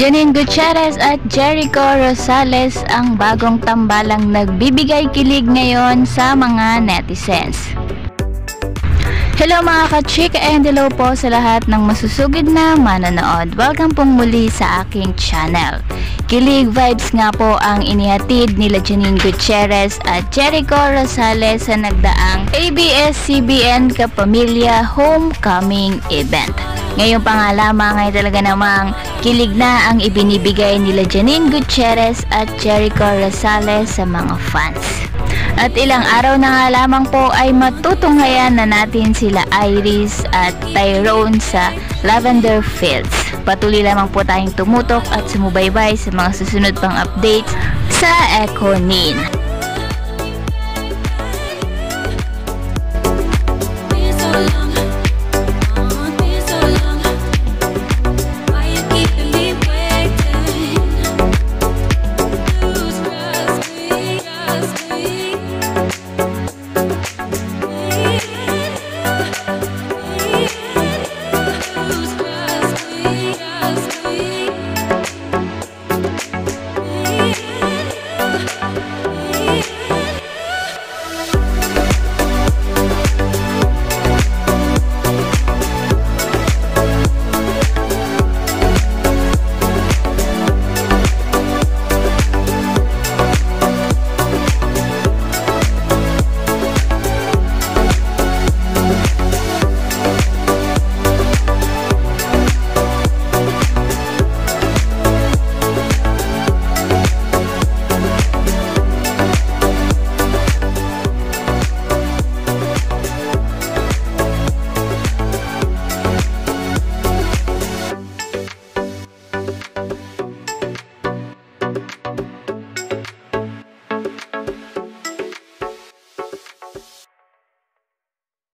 Janine Gutierrez at Jericho Rosales ang bagong tambalang nagbibigay kilig ngayon sa mga netizens. Hello mga ka-chick and hello po sa lahat ng masusugid na manonood. Welcome pong muli sa aking channel. Kilig vibes nga po ang inihatid nila Janine Gutierrez at Jericho Rosales sa nagdaang ABS-CBN Kapamilya Homecoming event. Ngayon pa nga lamang ay talaga namang kilig na ang ibinibigay nila Janine Gutierrez at Jericho Rosales sa mga fans. At ilang araw na nga lamang po ay matutunghayan na natin sila Iris at Tyrone sa Lavender Fields. Patuloy lamang po tayong tumutok at sumubaybay sa mga susunod pang updates sa Echo Nin.